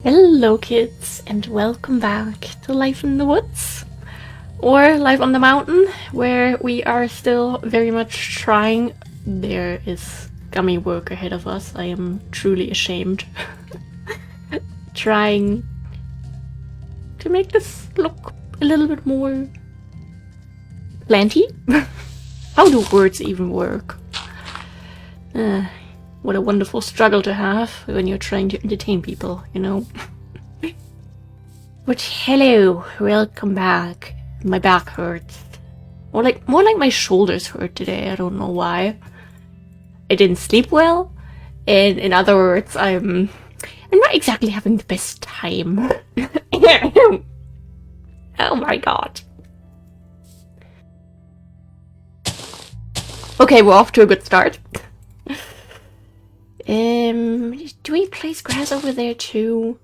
Hello kids, and welcome back to Life in the Woods, or Life on the Mountain, where we are still very much trying. There is gummy work ahead of us, I am truly ashamed. Trying to make this look a little bit more planty. How do words even work? What a wonderful struggle to have when you're trying to entertain people, you know? But hello, welcome back. My back hurts. More like my shoulders hurt today, I don't know why. I didn't sleep well, and in other words, I'm not exactly having the best time. Oh my god. Okay, we're off to a good start. Do we place grass over there too?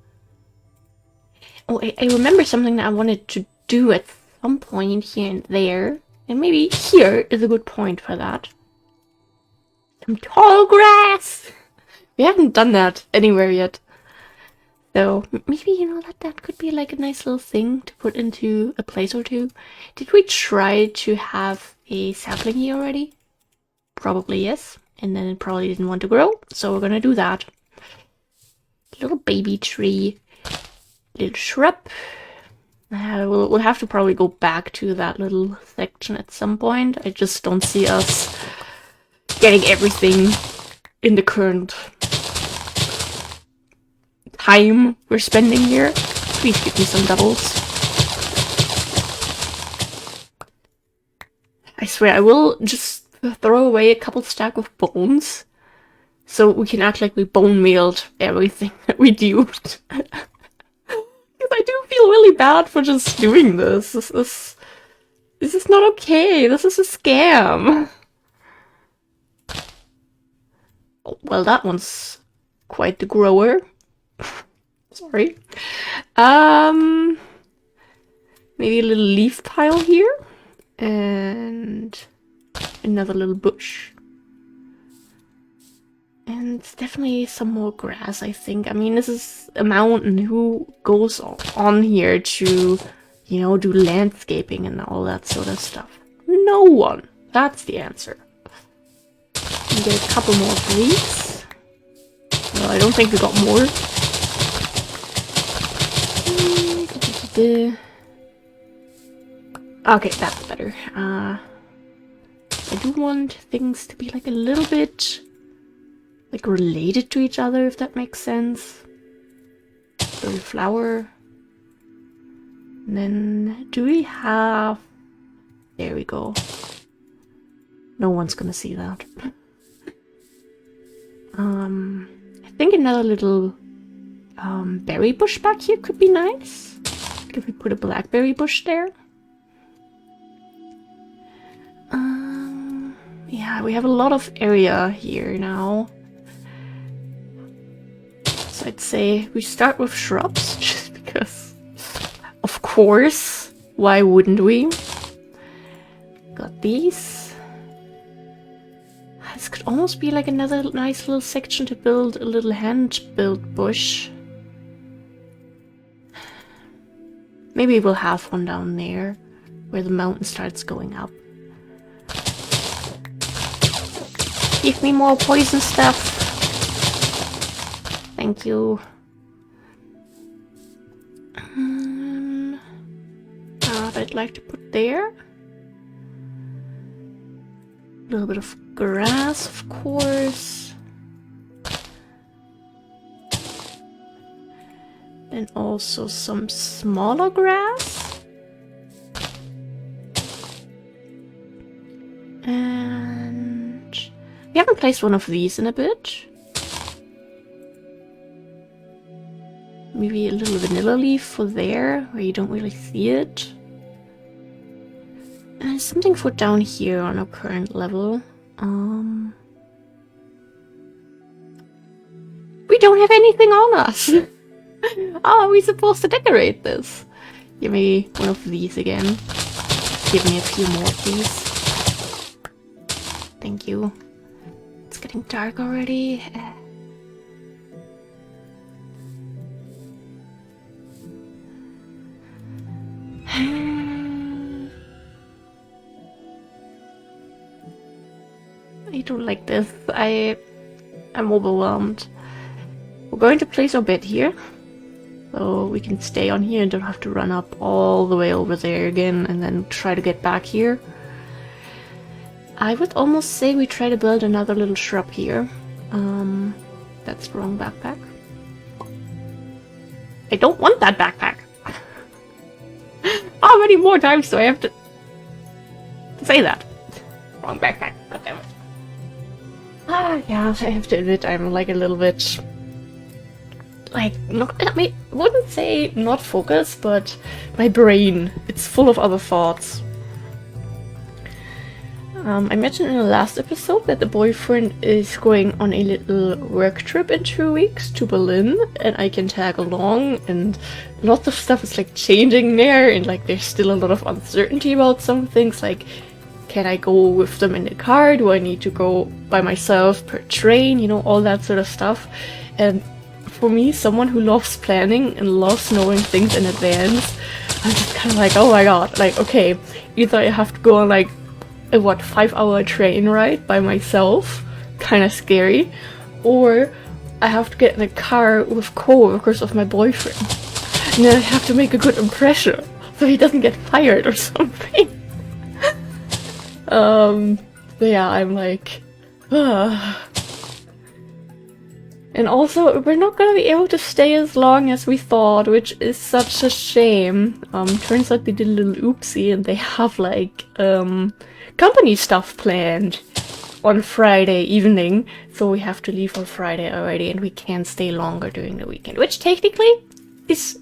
Oh, I remember something that I wanted to do at some point here and there. And maybe here is a good point for that. Some tall grass! We haven't done that anywhere yet. So maybe, you know, that could be like a nice little thing to put into a place or two. Did we try to have a sapling here already? Probably yes. And then it probably didn't want to grow, so we're gonna do that. Little baby tree. Little shrub. We'll have to probably go back to that little section at some point. I just don't see us getting everything in the current time we're spending here. Please give me some doubles. I swear, I will just throw away a couple stack of bones so we can act like we bone mealed everything that we do. Because I do feel really bad for just doing this. This is not okay. This is a scam. Oh, well, that one's quite the grower. Sorry. Maybe a little leaf pile here. And another little bush. And definitely some more grass, I think. I mean, this is a mountain. Who goes on here to, you know, do landscaping and all that sort of stuff? No one. That's the answer. We get a couple more of these. Well, I don't think we got more. Okay, that's better. I do want things to be like a little bit like related to each other, if that makes sense. Little flower. And then do we have... There we go. No one's gonna see that. I think another little berry bush back here could be nice. If we put a blackberry bush there. Yeah, we have a lot of area here now. So I'd say we start with shrubs, just because, of course, why wouldn't we? Got these. This could almost be like another nice little section to build a little hand-built bush. Maybe we'll have one down there, where the mountain starts going up. Give me more poison stuff. Thank you. That I'd like to put there. A little bit of grass, of course. Then also some smaller grass. And we haven't placed one of these in a bit. Maybe a little vanilla leaf for there, where you don't really see it. And something for down here on our current level. We don't have anything on us! How are we supposed to decorate this? Give me one of these again. Give me a few more, please. Thank you. It's getting dark already. I don't like this. I'm overwhelmed. We're going to place our bed here. So we can stay on here and don't have to run up all the way over there again and then try to get back here. I would almost say we try to build another little shrub here. That's the wrong backpack. I don't want that backpack. How many more times do I have to say that? Wrong backpack. God damn it. Yeah, I have to admit I'm like a little bit like, not, I mean, wouldn't say not focused, but my brain, it's full of other thoughts. I mentioned in the last episode that the boyfriend is going on a little work trip in 2 weeks to Berlin, and I can tag along, and lots of stuff is like changing there, and like there's still a lot of uncertainty about some things, like can I go with them in the car, do I need to go by myself per train, you know, all that sort of stuff. And for me, someone who loves planning and loves knowing things in advance, I'm just kind of like, oh my god, like, okay, either I have to go on like a 5-hour train ride by myself, kind of scary, or I have to get in a car with co-workers of my boyfriend, and then I have to make a good impression so he doesn't get fired or something. Yeah, I'm like, And also, we're not gonna be able to stay as long as we thought, which is such a shame. Turns out they did a little oopsie and they have like, company stuff planned on Friday evening, so we have to leave on Friday already and we can't stay longer during the weekend, which technically is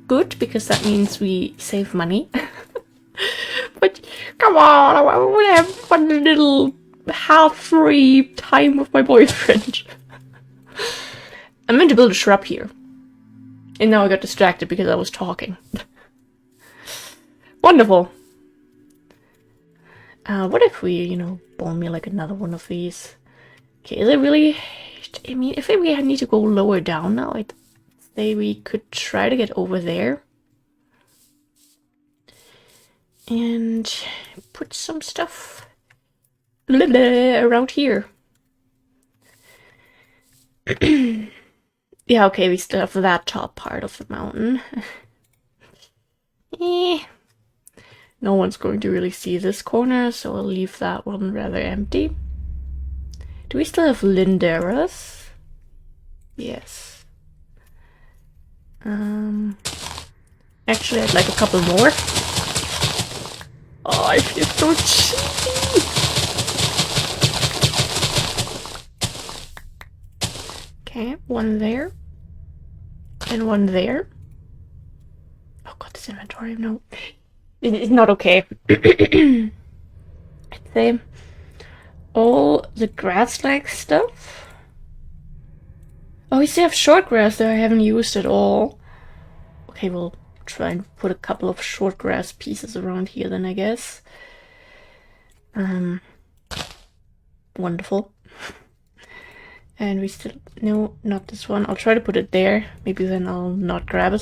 good because that means we save money. But come on, I want to have fun little half-free time with my boyfriend. I meant to build a shrub here. And now I got distracted because I was talking. Wonderful. What if we, you know, bone me like another one of these? Okay, is it really... I mean, if we need to go lower down now, I'd say we could try to get over there. And put some stuff around here. Yeah, okay, we still have that top part of the mountain. No one's going to really see this corner, so I'll leave that one rather empty. Do we still have linderas? Yes. Actually, I'd like a couple more. Oh, I feel so cheesy! Okay, one there. And one there. Oh god, this inventory, no. It's not okay. I'd say all the grass-like stuff. Oh, we still have short grass that I haven't used at all. Okay, we'll try and put a couple of short grass pieces around here then, I guess. Wonderful. And we still... No, not this one. I'll try to put it there. Maybe then I'll not grab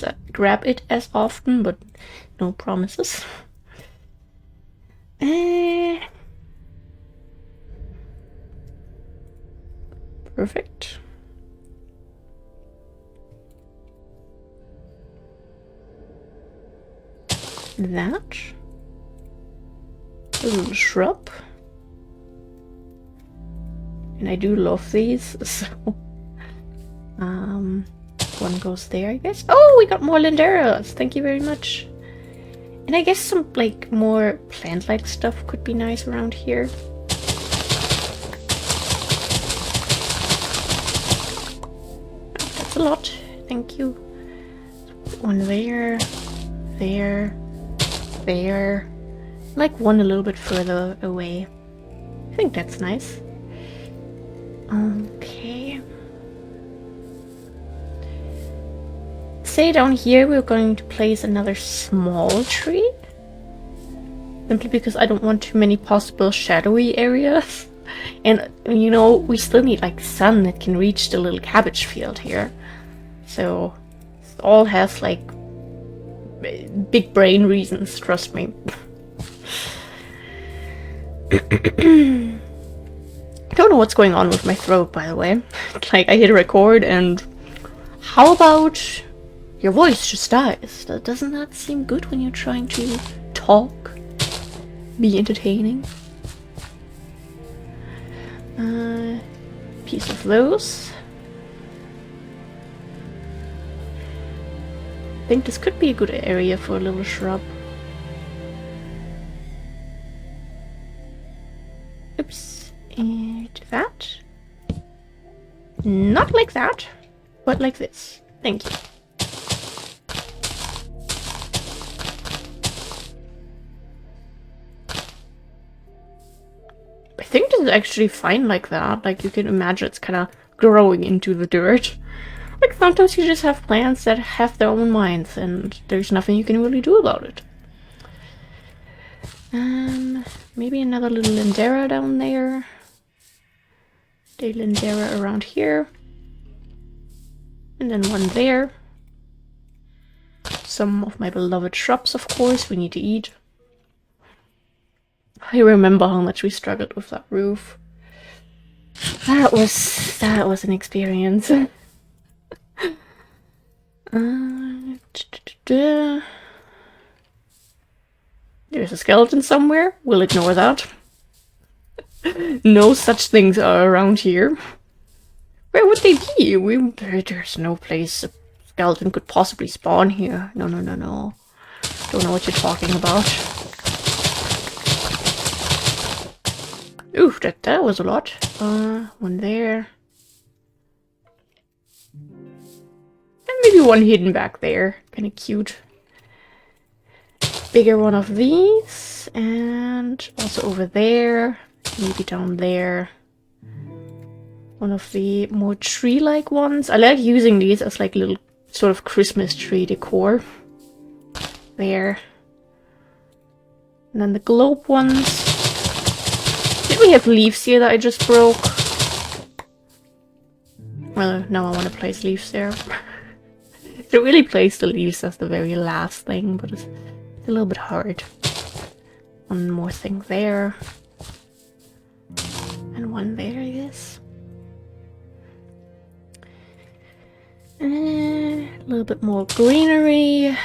it as often, but no promises. Perfect. That. A little shrub. And I do love these, so... one goes there, I guess. Oh, we got more linderas! Thank you very much. And I guess some, like, more plant-like stuff could be nice around here. That's a lot. Thank you. One there, there, there. Like one a little bit further away. I think that's nice. Okay. Say down here we're going to place another small tree. Simply because I don't want too many possible shadowy areas. And, you know, we still need like sun that can reach the little cabbage field here. So, it all has like big brain reasons, trust me. I don't know what's going on with my throat, by the way. Like, I hit record and... How about... Your voice just dies? Doesn't that seem good when you're trying to talk? Be entertaining? Piece of those. I think this could be a good area for a little shrub. Oops. And that. Not like that, but like this. Thank you. I think this is actually fine like that. Like, you can imagine it's kind of growing into the dirt. Like, sometimes you just have plants that have their own minds, and there's nothing you can really do about it. Maybe another little Lindera down there. A Lindera around here. And then one there. Some of my beloved shrubs, of course, we need to eat. I remember how much we struggled with that roof. That was an experience. There's a skeleton somewhere. We'll ignore that. No such things are around here. Where would they be? There's no place a skeleton could possibly spawn here. No. Don't know what you're talking about. Oof, that was a lot. One there. And maybe one hidden back there. Kinda cute. Bigger one of these. And also over there. Maybe down there. One of the more tree-like ones. I like using these as like little sort of Christmas tree decor. There. And then the globe ones. Did we have leaves here that I just broke? Well, now I want to place leaves there. To really place the leaves as the very last thing, but it's a little bit hard. One more thing there. And one there, I guess. A little bit more greenery.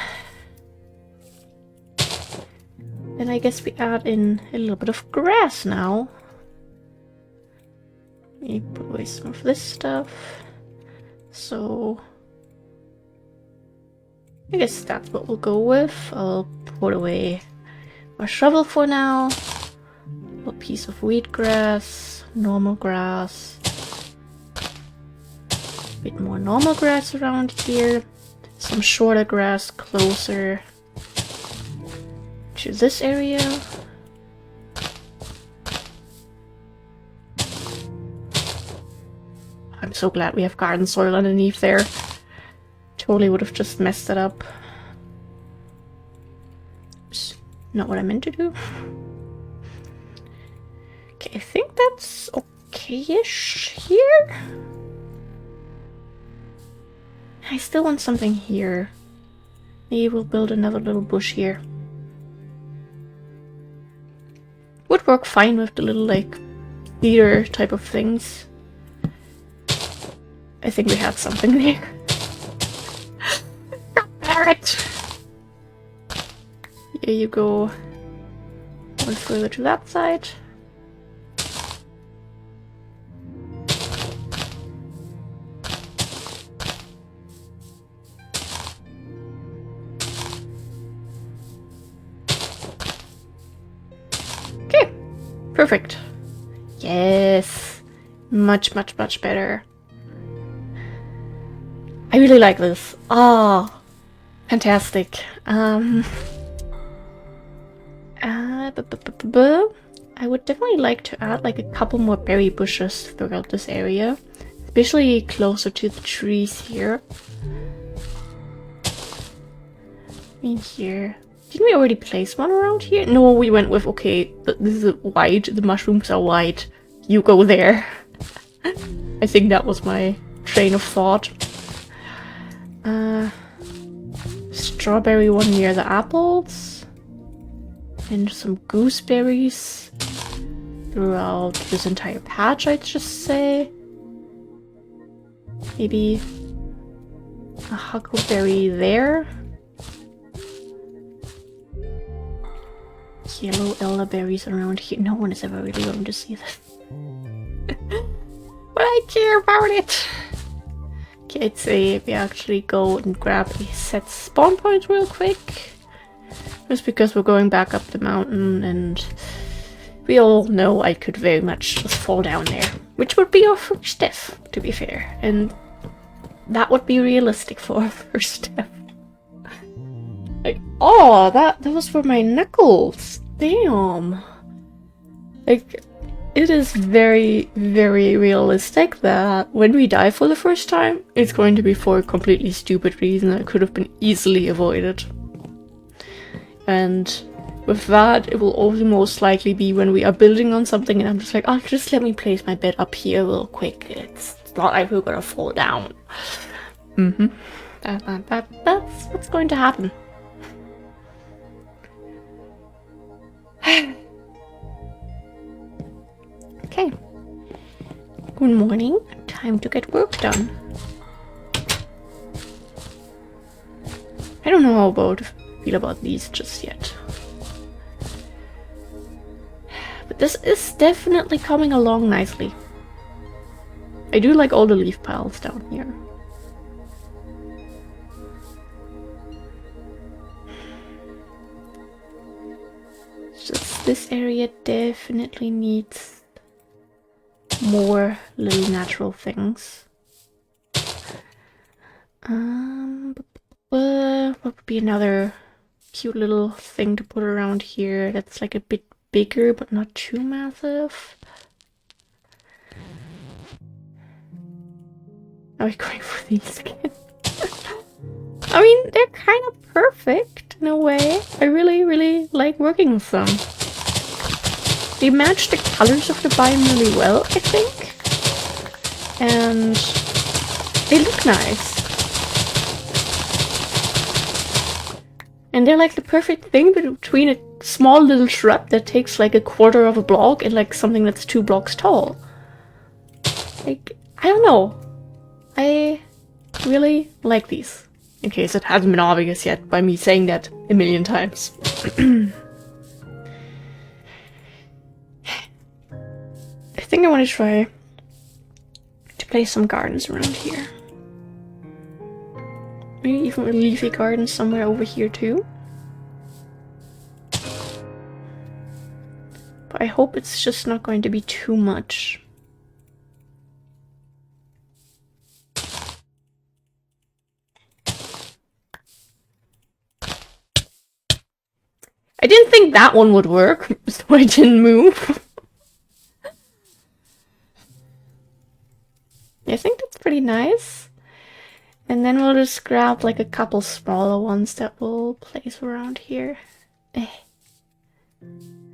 Then I guess we add in a little bit of grass now. We put away some of this stuff. So I guess that's what we'll go with. I'll put away my shovel for now. A piece of wheatgrass, normal grass. A bit more normal grass around here. Some shorter grass closer to this area. I'm so glad we have garden soil underneath there. Totally would have just messed it up. Oops, not what I meant to do. Okay, I think that's okay-ish here. I still want something here. Maybe we'll build another little bush here. Would work fine with the little, like, theater type of things. I think we had something there. Parrot! Here you go. One further to that side. Okay, perfect. Yes, much better. I really like this. Ah, fantastic. I would definitely like to add like a couple more berry bushes throughout this area, especially closer to the trees here. In here. Didn't we already place one around here? No, we went with, okay, this is white, the mushrooms are white. You go there. I think that was my train of thought. strawberry one near the apples. And some gooseberries throughout this entire patch, I'd just say. Maybe a huckleberry there. Yellow elderberries around here. No one is ever really going to see this. But I care about it! Okay, I'd say we actually go and grab a set spawn point real quick. Just because we're going back up the mountain and we all know I could very much just fall down there. Which would be our first death, to be fair. And that would be realistic for our first death. Like, oh, those were my knuckles. Damn. Like, it is very, very realistic that when we die for the first time, it's going to be for a completely stupid reason that could have been easily avoided. And with that, it will also most likely be when we are building on something and I'm just like, oh, just let me place my bed up here real quick. It's not like we're gonna fall down. That's what's going to happen. Okay. Good morning. Time to get work done. I don't know how about feel about these just yet. But this is definitely coming along nicely. I do like all the leaf piles down here. Just this area definitely needs more little natural things. What would be another cute little thing to put around here that's like a bit bigger but not too massive? Are we going for these again? I mean, they're kind of perfect in a way. I really, really like working with them. They match the colors of the biome really well, I think. And they look nice. And they're like the perfect thing between a small little shrub that takes like a quarter of a block and like something that's 2 blocks tall. Like, I don't know. I really like these. In case it hasn't been obvious yet by me saying that a million times. I think I want to try to place some gardens around here. Maybe even a leafy garden somewhere over here too. But I hope it's just not going to be too much. I didn't think that one would work, so I didn't move. I think that's pretty nice. And then we'll just grab like a couple smaller ones that we'll place around here.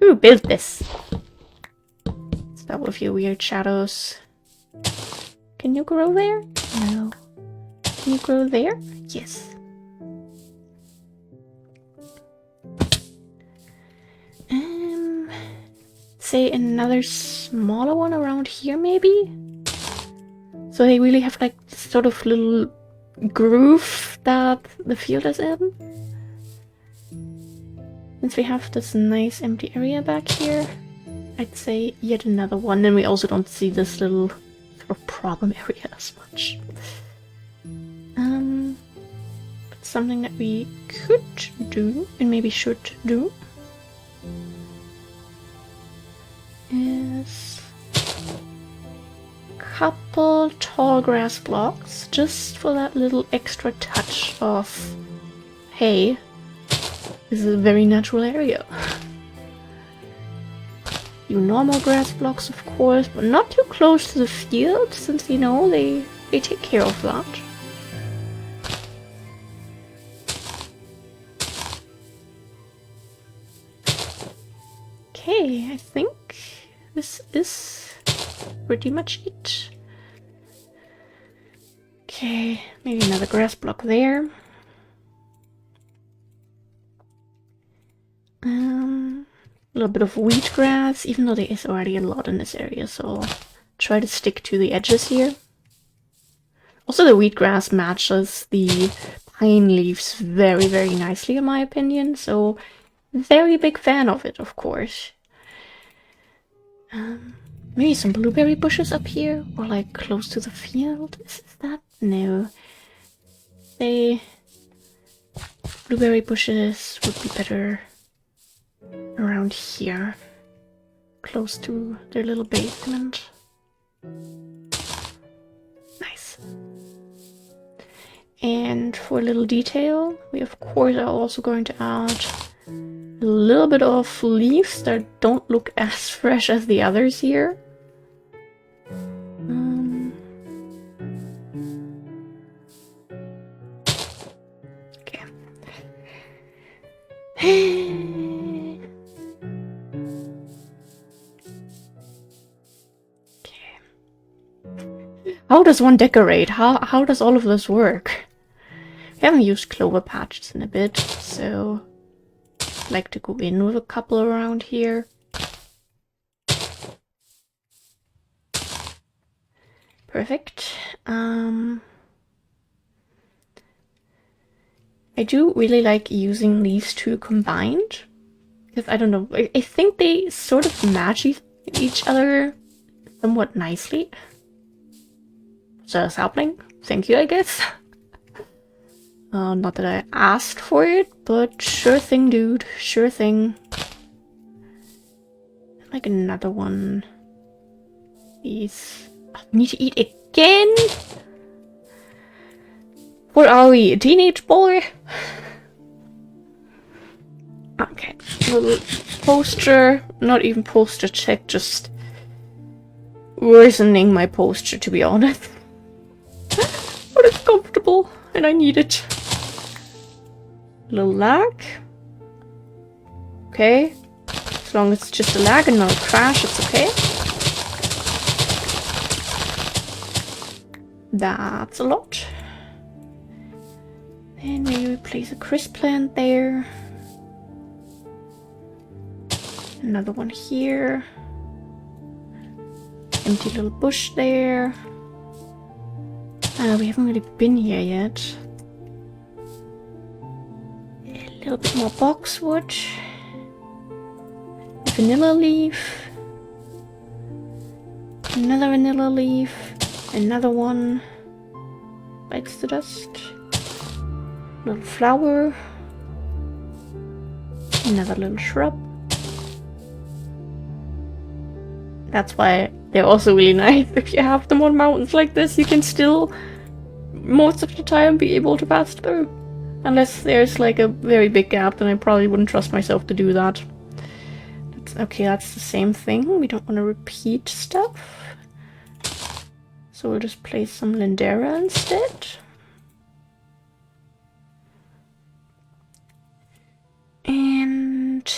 Who built this? Stop with your weird shadows. Can you grow there? No. Can you grow there? Yes. Say another smaller one around here maybe? So they really have like this sort of little groove that the field is in. Since we have this nice empty area back here, I'd say yet another one. Then we also don't see this little sort of problem area as much. But something that we could do and maybe should do is a couple tall grass blocks just for that little extra touch of, hey, this is a very natural area. You normal grass blocks, of course, but not too close to the field, since, you know, they take care of that. Okay, I think this is pretty much it. Okay, maybe another grass block there. A little bit of wheatgrass, even though there is already a lot in this area, so I'll try to stick to the edges here. Also, the wheatgrass matches the pine leaves very, very nicely, in my opinion, so very big fan of it, of course. Maybe some blueberry bushes up here, or like close to the field. Is that? No. Blueberry bushes would be better around here, close to their little basement. Nice. And for a little detail, we of course are also going to add a little bit of leaves that don't look as fresh as the others here. Okay. How does one decorate? How does all of this work? We haven't used clover patches in a bit, so I'd like to go in with a couple around here. Perfect. I do really like using these two combined, because I don't know, I think they sort of match each other somewhat nicely. So sapling, thank you, I guess. Not that I asked for it, but sure thing, dude, sure thing. Like another one. These. I need to eat again? What are we, a teenage boy? Okay, little posture, not even posture check, just worsening my posture, to be honest. But it's comfortable, and I need it. Little lag. Okay, as long as it's just a lag and not a crash, it's okay. That's a lot. And maybe we place a crisp plant there. Another one here. Empty little bush there. We haven't really been here yet. A little bit more boxwood. A vanilla leaf. Another vanilla leaf. Another one. Bites the dust. Little flower. Another little shrub. That's why they're also really nice. If you have them on mountains like this, you can still, most of the time, be able to pass through. Unless there's like a very big gap, then I probably wouldn't trust myself to do that. Okay, that's the same thing. We don't want to repeat stuff. So we'll just place some Lindera instead. And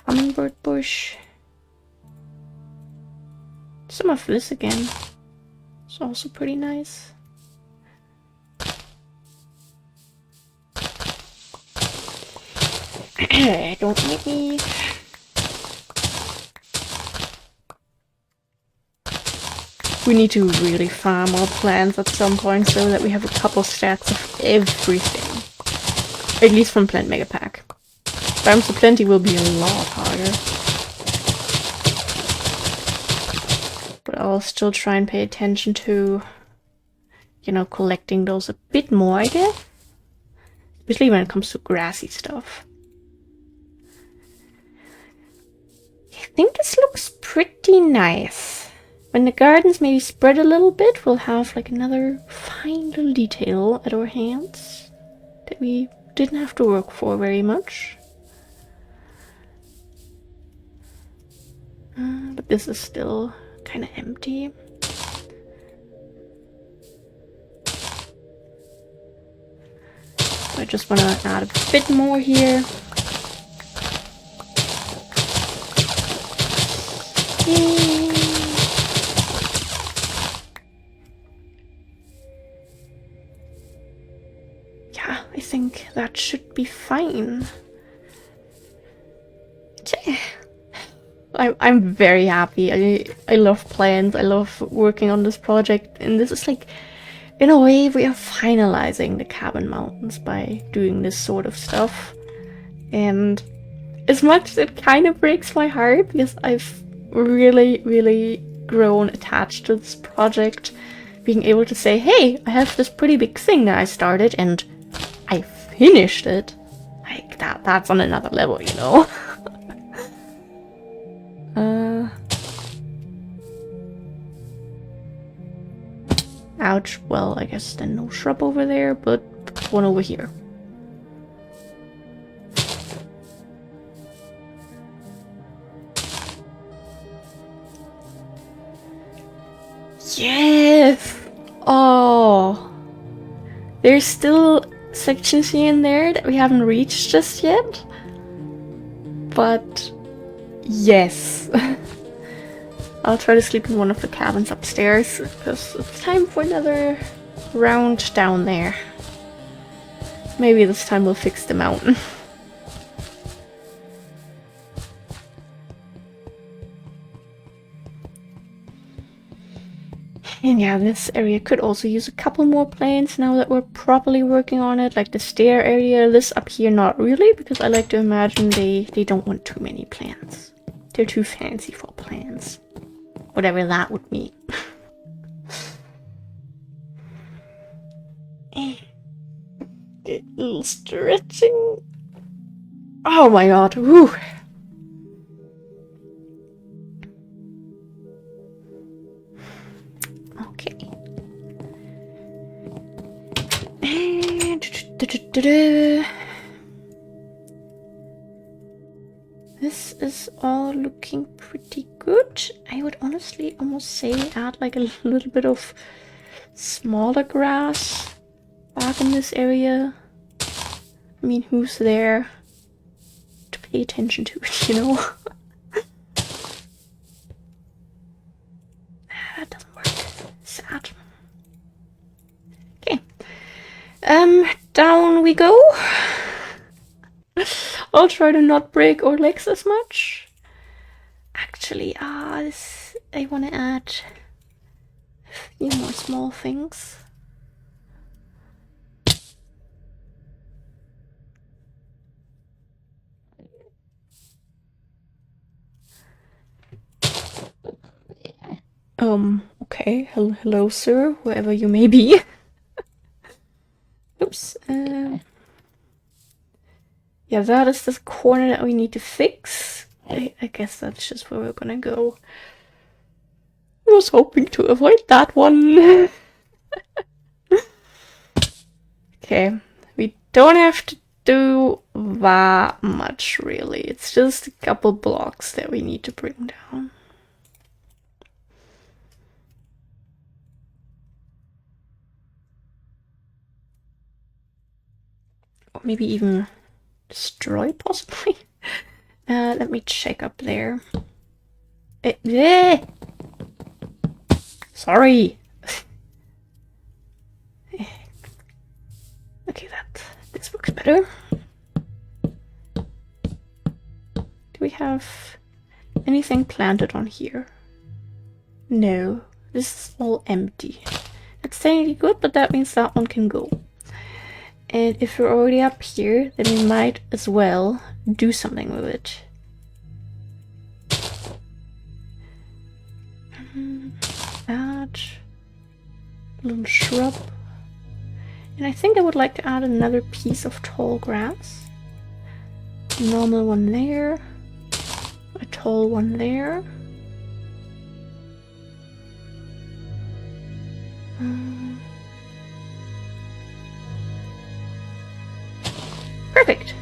hummingbird bush. Some of this again. It's also pretty nice. Don't make me. We need to really farm our plants at some point so that we have a couple stacks of everything. At least from Plant Mega Pack. Farms to Plenty will be a lot harder. But I'll still try and pay attention to, you know, collecting those a bit more, I guess. Especially when it comes to grassy stuff. I think this looks pretty nice. When the gardens maybe spread a little bit, we'll have like another fine little detail at our hands that we didn't have to work for very much. But this is still kind of empty. I just want to add a bit more here. Yeah, I think that should be fine. I'm very happy. I love plants. I love working on this project, and this is like, in a way, we are finalizing the Cabin Mountains by doing this sort of stuff. And as much as it kind of breaks my heart, because I've really grown attached to this project, being able to say, hey, I have this pretty big thing that I started and I finished it. Like, that's on another level, you know? Ouch. Well, I guess then no shrub over there, but one over here. Yes! Oh! There's still sections here and there that we haven't reached just yet. But yes. I'll try to sleep in one of the cabins upstairs, because it's time for another round down there. Maybe this time we'll fix the mountain. And yeah, this area could also use a couple more planes now that we're properly working on it. Like the stair area, this up here not really, because I like to imagine they don't want too many plants. They're too fancy for plants. Whatever that would mean. A little stretching. Oh my god. Whew. Okay. This is all looking pretty good. I would honestly almost say add like a little bit of smaller grass back in this area. I mean, who's there to pay attention to it, you know? That doesn't work. Sad. Okay. Down we go. I'll try to not break our legs as much. Actually, I want to add a few more small things. Okay. Hello, sir, wherever you may be. Oops. Yeah, that is the corner that we need to fix. I guess that's just where we're gonna go. I was hoping to avoid that one. Okay, we don't have to do that much, really. It's just a couple blocks that we need to bring down. Or maybe even destroy, possibly. Let me check up there. Sorry. Okay, this looks better. Do we have anything planted on here? No, this is all empty. That's technically good, but that means that one can go. And if we're already up here, then we might as well do something with it. Add a little shrub. And I think I would like to add another piece of tall grass. A normal one there. A tall one there. Perfect.